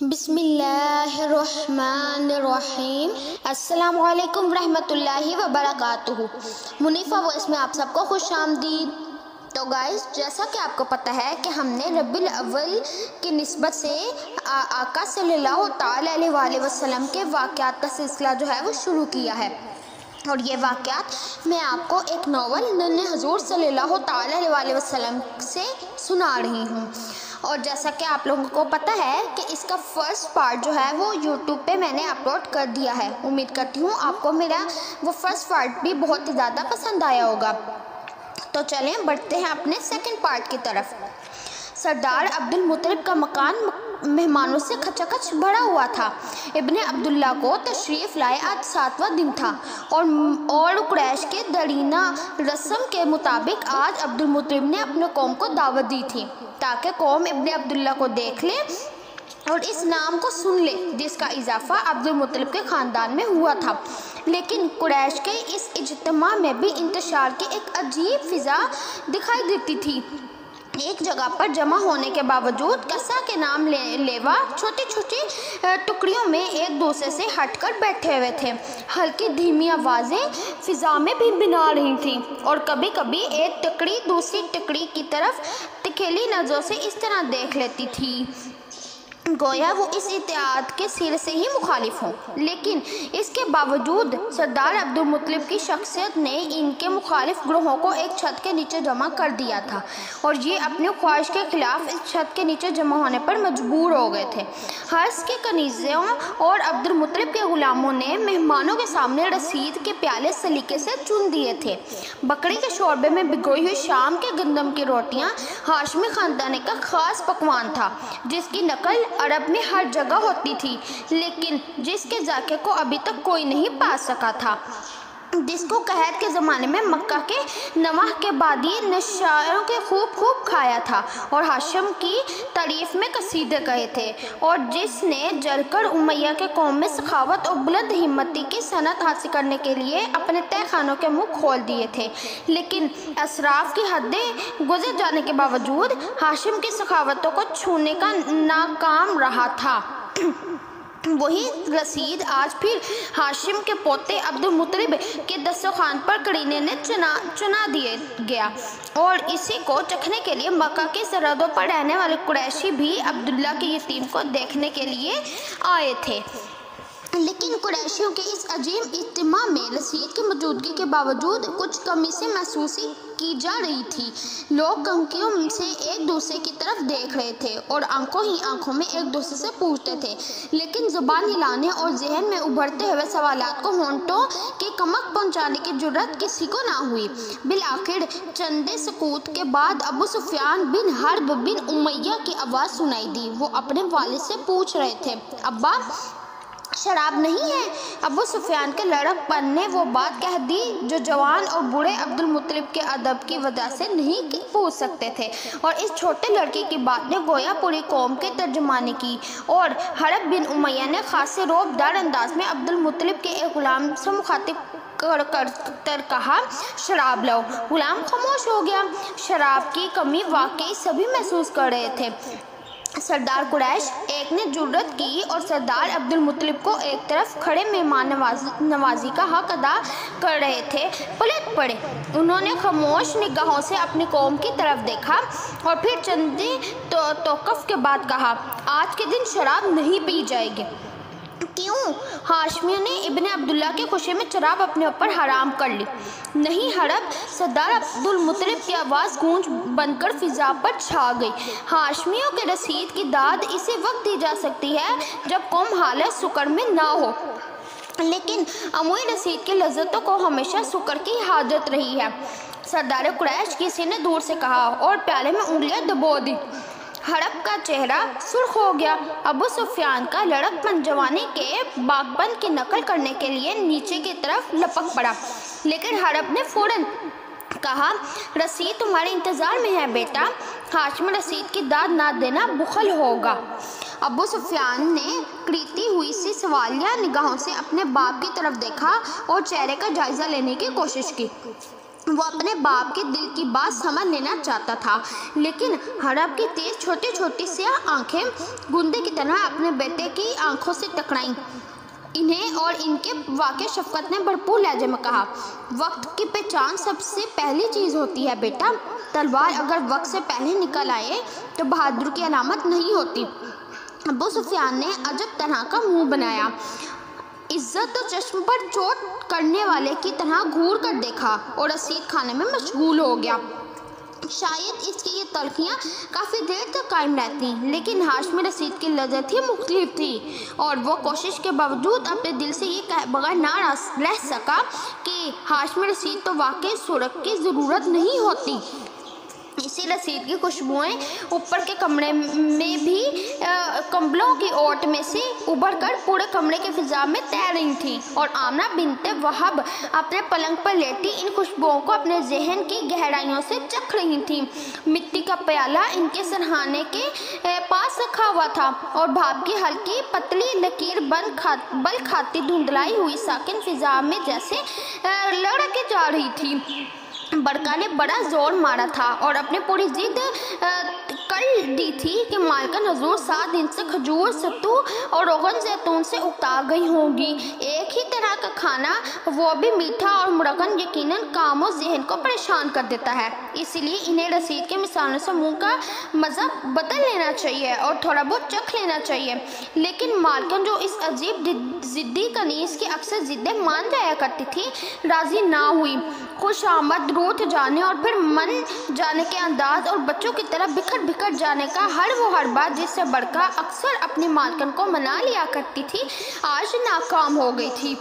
بسم اللہ الرحمن الرحیم۔ السلام علیکم ورحمۃ اللہ وبرکاتہ۔ منیفہ وائس میں آپ سب کو خوش آمدید۔ تو گائز، جیسا کہ آپ کو پتہ ہے کہ ہم نے ربیع الاول کی نسبت سے آقا صلی اللہ تعالی علیہ وآلہ وسلم کے واقعات کا سلسلہ جو ہے وہ شروع کیا ہے، اور یہ واقعات میں آپ کو ایک ناول ننھے حضور صلی اللہ تعالی علیہ وآلہ وسلم سے سنا رہی ہوں۔ اور جیسا کہ آپ لوگوں کو پتہ ہے کہ اس کا فرسٹ پارٹ جو ہے وہ یوٹیوب پہ میں نے اپلوڈ کر دیا ہے۔ امید کرتی ہوں آپ کو میرا وہ فرسٹ پارٹ بھی بہت ہی زیادہ پسند آیا ہوگا۔ تو چلیں بڑھتے ہیں اپنے سیکنڈ پارٹ کی طرف۔ سردار عبد المطلب کا مکان مہمانوں سے کھچا کھچ بھرا ہوا تھا۔ ابن عبداللہ کو تشریف لائے آج 7واں دن تھا، اور قریش کے دیرینہ رسم کے مطابق آج عبد المطلب نے اپنے قوم کو دعوت دی تھی تاکہ قوم ابن عبداللہ کو دیکھ لے اور اس نام کو سن لے جس کا اضافہ عبد المطلب کے خاندان میں ہوا تھا۔ لیکن قریش کے اس اجتماع میں بھی انتشار کی ایک عجیب فضا دکھائی دیتی تھی۔ ایک جگہ پر جمع ہونے کے باوجود قصہ کے نام لیوا چھوٹی چھوٹی ٹکڑیوں میں ایک دوسرے سے ہٹ کر بیٹھے ہوئے تھے۔ ہلکی دھیمی آوازیں فضا میں بھی بنا رہی تھیں، اور کبھی کبھی ایک ٹکڑی دوسری ٹکڑی کی طرف تکیلی نظروں سے اس طرح دیکھ لیتی تھی گویا وہ اس اتحاد کے سر سے ہی مخالف ہوں۔ لیکن اس کے باوجود سردار عبد المطلب کی شخصیت نے ان کے مخالف گروہوں کو ایک چھت کے نیچے جمع کر دیا تھا، اور یہ اپنی خواہش کے خلاف اس چھت کے نیچے جمع ہونے پر مجبور ہو گئے تھے۔ حرس کے کنیزوں اور عبد المطلب کے غلاموں نے مہمانوں کے سامنے رسید کے پیالے سلیقے سے چن دیے تھے۔ بکری کے شوربے میں بھگوئی ہوئی شام کے گندم کی روٹیاں ہاشمی خاندان کا خاص پکوان تھا، جس کی نقل عرب میں ہر جگہ ہوتی تھی، لیکن جس کے ذائقے کو ابھی تک کوئی نہیں پا سکا تھا، جس کو قحط کے زمانے میں مکہ کے نواح کے بادی نشاروں کے خوب کھایا تھا اور ہاشم کی تعریف میں قصیدے کہے تھے، اور جس نے جل کر امیہ کے قوم میں سخاوت اور بلند ہمتی کی صنعت حاصل کرنے کے لیے اپنے تہہ خانوں کے منہ کھول دیے تھے۔ لیکن اسراف کی حدیں گزر جانے کے باوجود ہاشم کی سخاوتوں کو چھونے کا ناکام رہا تھا۔ وہی رسید آج پھر ہاشم کے پوتے عبد المطلب کے دسترخوان پر کرینے نے چنا دیا گیا، اور اسی کو چکھنے کے لیے مکہ کی سرحدوں پر رہنے والے قریشی بھی عبداللہ کے یتیم کو دیکھنے کے لیے آئے تھے۔ لیکن قریشیوں کے اس عجیب اجتماع میں رسید کی موجودگی کے باوجود کچھ کمی سے محسوس کی جا رہی تھی۔ لوگ کنکیوں سے ایک دوسرے کی طرف دیکھ رہے تھے اور آنکھوں ہی آنکھوں میں ایک دوسرے سے پوچھتے تھے، لیکن زبان ہلانے اور ذہن میں ابھرتے ہوئے سوالات کو ہونٹوں کی کمک پہنچانے کی جرأت کسی کو نہ ہوئی۔ بالآخر چندے سکوت کے بعد ابو سفیان بن حرب بن امیہ کی آواز سنائی دی۔ وہ اپنے والد سے پوچھ رہے تھے، ابا شراب نہیں ہے؟ ابو سفیان کے لڑک پن نے وہ بات کہہ دی جو جوان اور بوڑھے عبد المطلب کے ادب کی وجہ سے نہیں پوچھ سکتے تھے، اور اس چھوٹے لڑکے کی بات نے گویا پوری قوم کی ترجمانی کی، اور حرب بن امیہ نے خاصے رعب دار انداز میں عبد المطلب کے ایک غلام سے مخاطب کر کہا، شراب لاؤ۔ غلام خاموش ہو گیا۔ شراب کی کمی واقعی سبھی محسوس کر رہے تھے۔ سردار قریش ایک نے جرأت کی اور سردار عبد المطلب کو ایک طرف کھڑے مہمان نوازی کا حق ادا کر رہے تھے پلٹ پڑے۔ انہوں نے خاموش نگاہوں سے اپنی قوم کی طرف دیکھا اور پھر چندی توقف کے بعد کہا، آج کے دن شراب نہیں پی جائے گی۔ کیوں؟ ہاشمیوں نے ابن عبداللہ کی خوشی میں شراب اپنے اوپر حرام کر لی۔ نہیں حرب، سردار عبد المطلب کی آواز گونج بن کر فضا پر چھا گئی۔ ہاشمیوں کے رسید کی داد اسی وقت دی جا سکتی ہے جب قوم حالت سکر میں نہ ہو، لیکن عمومی رسید کی لذتوں کو ہمیشہ سکر کی حاجت رہی ہے۔ سردار قریش کسی نے دور سے کہا اور پیالے میں انگلیاں دبو دی۔ حرب کا چہرہ سرخ ہو گیا۔ ابو سفیان کا لڑک پن جوانی کے باغبن کی نقل کرنے کے لیے نیچے کی طرف لپک پڑا، لیکن حرب نے فوراً کہا، رسید تمہارے انتظار میں ہے بیٹا۔ ہاشمی رسید کی داد نہ دینا بخل ہوگا۔ ابو سفیان نے کریتی ہوئی سی سوالیہ نگاہوں سے اپنے باپ کی طرف دیکھا اور چہرے کا جائزہ لینے کی کوشش کی۔ وہ اپنے باپ کے دل کی بات سمجھ لینا چاہتا تھا، لیکن حرب کی تیز چھوٹی چھوٹی سیاہ آنکھیں گندے کی طرح اپنے بیٹے کی آنکھوں سے ٹکرائیں۔ انہیں اور ان کے واقع شفقت نے بھرپور لہجے میں کہا، وقت کی پہچان سب سے پہلی چیز ہوتی ہے بیٹا، تلوار اگر وقت سے پہلے نکل آئے تو بہادر کی علامت نہیں ہوتی۔ ابو سفیان نے عجب طرح کا منہ بنایا، عزت تو چشم پر چوٹ کرنے والے کی طرح گھور کر دیکھا اور رسید کھانے میں مشغول ہو گیا۔ شاید اس کی یہ تلخیاں کافی دیر تک قائم رہتی، لیکن ہاشمی رسید کی لذت ہی مختلف تھی، اور وہ کوشش کے باوجود اپنے دل سے یہ کہے بغیر نہ رہ سکا کہ ہاشمی رسید تو واقعی سرخ کی ضرورت نہیں ہوتی۔ اسی رسید کی خوشبوئیں اوپر کے کمرے میں بھی کمبلوں کی اوٹ میں سے ابھر کر پورے کمرے کی فضا میں تیر رہی تھیں، اور آمنہ بنت وہب اپنے پلنگ پر لیٹی ان خوشبوؤں کو اپنے ذہن کی گہرائیوں سے چکھ رہی تھیں۔ مٹی کا پیالہ ان کے سرہانے کے پاس رکھا ہوا تھا، اور بھاپ کی ہلکی پتلی لکیر بل کھاتی دھندلائی ہوئی ساکن فضا میں جیسے لڑکے جا رہی تھی۔ برقع نے بڑا زور مارا تھا اور اپنی پوری ضد کر دی تھی کہ مالکن حضور 7 دن سے کھجور، ستو اور روغن زیتون سے اکتا گئی ہوں گی۔ ایک ہی طرح کا کھانا، وہ بھی میٹھا اور مرغن، یقیناً کام و ذہن کو پریشان کر دیتا ہے، اس لیے انہیں رسید کے مثالوں سے منہ کا مزہ بدل لینا چاہیے اور تھوڑا بہت چکھ لینا چاہیے۔ لیکن مالکن جو اس عجیب ضدی کنیز کی اکثر ضدیں مان جایا کرتی تھی، راضی نہ ہوئی۔ خوش آمد روٹھ جانے اور پھر من جانے کے انداز اور بچوں کی طرح بکھر جانے کا ہر بات جس سے برقع اکثر اپنی مالکن کو منا لیا کرتی تھی، آج ناکام ہو گئی تھی۔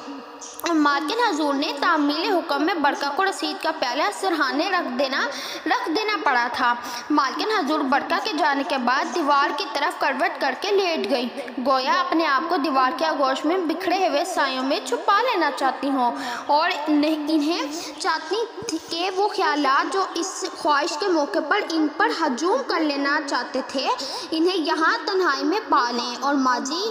مالکن حضور نے تعمیل حکم میں برقع کو رسید کا پیالہ سرہانے رکھ دینا پڑا تھا۔ مالکن حضور برقع کے جانے کے بعد دیوار کی طرف کروٹ کر کے لیٹ گئی، گویا اپنے آپ کو دیوار کے آغوش میں بکھرے ہوئے سایوں میں چھپا لینا چاہتی ہوں، اور انہیں چاہتی تھی کہ وہ خیالات جو اس خواہش کے موقع پر ان پر ہجوم کر لینا چاہتے تھے، انہیں یہاں تنہائی میں پا لیں اور ماضی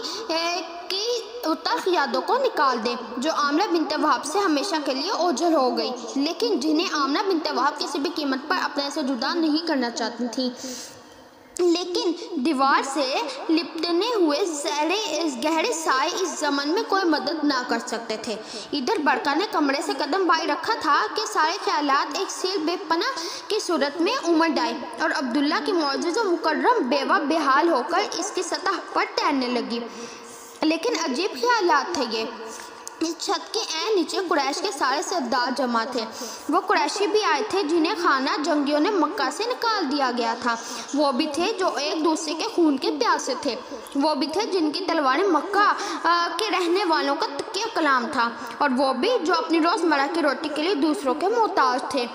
کی تلخ یادوں کو نکال دیں جو آمنہ بنت وہب سے ہمیشہ کے لیے اوجھل ہو گئی، لیکن جنہیں آمنہ بنت وہب کسی بھی قیمت پر اپنے سے جدا نہیں کرنا چاہتی تھیں۔ لیکن دیوار سے لپٹنے ہوئے گہرے سائے اس زمن میں کوئی مدد نہ کر سکتے تھے۔ ادھر برقع نے کمرے سے قدم باہر رکھا تھا کہ سارے خیالات ایک سیل بے پناہ کی صورت میں امڈ آئے، اور عبداللہ کی معزز و مکرم بیوہ بے حال ہو کر اس کی سطح پر تیرنے لگی۔ لیکن عجیب خیالات تھے یہ۔ اس چھت کے عین نیچے قریش کے سارے سردار جمع تھے، وہ قریشی بھی آئے تھے جنہیں خانہ جنگیوں نے مکہ سے نکال دیا گیا تھا، وہ بھی تھے جو ایک دوسرے کے خون کے پیاسے تھے، وہ بھی تھے جن کی تلواریں مکہ کے رہنے والوں کا تکیہ کلام تھا، اور وہ بھی جو اپنی روزمرہ کی روٹی کے لیے دوسروں کے محتاج تھے۔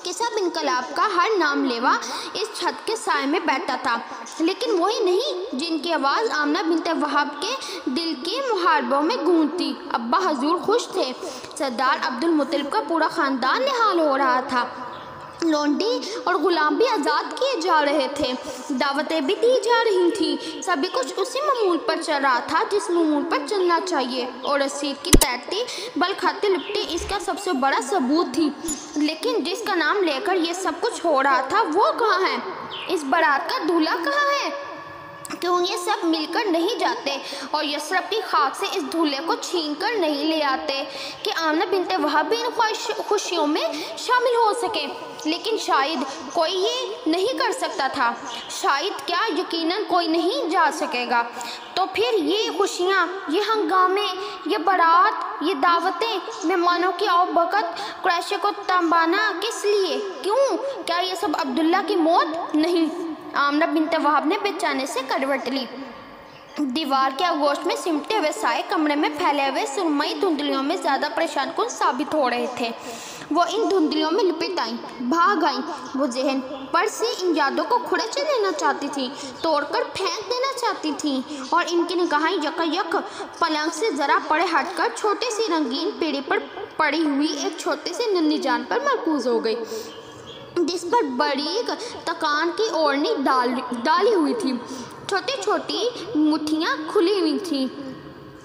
کسب انقلاب کا ہر نام لیوا اس چھت کے سائے میں بیٹھا تھا، لیکن وہی نہیں جن کی آواز آمنہ بنت وہب کے دل کی محاربوں میں گونجتی۔ ابا حضور خوش تھے، سردار عبد المطلب کا پورا خاندان نہال ہو رہا تھا، لونڈی اور غلام بھی آزاد کیے جا رہے تھے، دعوتیں بھی دی جا رہی تھیں، سبھی کچھ اسی معمول پر چل رہا تھا جس معمول پر چلنا چاہیے، اور رسید کی تیرتی بل کھاتی لپٹی اس کا سب سے بڑا ثبوت تھی۔ لیکن جس کا نام لے کر یہ سب کچھ ہو رہا تھا وہ کہاں ہے؟ اس بارات کا دولہا کہاں ہے؟ کیوں یہ سب مل کر نہیں جاتے اور یثرب کی خاک سے اس دھولے کو چھین کر نہیں لے آتے کہ آمنہ بنت وہب بھی ان خوشیوں میں شامل ہو سکے؟ لیکن شاید کوئی یہ نہیں کر سکتا تھا، شاید کیا یقیناً کوئی نہیں جا سکے گا۔ تو پھر یہ خوشیاں، یہ ہنگامے، یہ بارات، یہ دعوتیں، مہمانوں کی آؤ بھگت، قریش کو تنبانا کس لیے؟ کیوں؟ کیا یہ سب عبداللہ کی موت؟ نہیں۔ آمنہ بنت وہب نے بے چینی سے کروٹ لی۔ دیوار کے آغوش میں سمٹے ہوئے سائے کمرے میں پھیلے ہوئے سرمئی دھندلیوں میں زیادہ پریشان کن ثابت ہو رہے تھے۔ وہ ان دھندلیوں میں لپٹ آئیں، بھاگ آئیں، وہ ذہن پر سے ان یادوں کو کھڑچے لینا چاہتی تھیں، توڑ کر پھینک دینا چاہتی تھیں، اور ان کی نگاہیں یک پلنگ سے ذرا پڑے ہٹ کر چھوٹی سی رنگین پیڑھی پر پڑی ہوئی ایک چھوٹی سی ننھی جان پر مرکوز ہو گئی، جس پر باریک تکان کی اوڑھنی ڈالی ہوئی تھی، چھوٹی چھوٹی مٹھیاں کھلی ہوئی تھیں،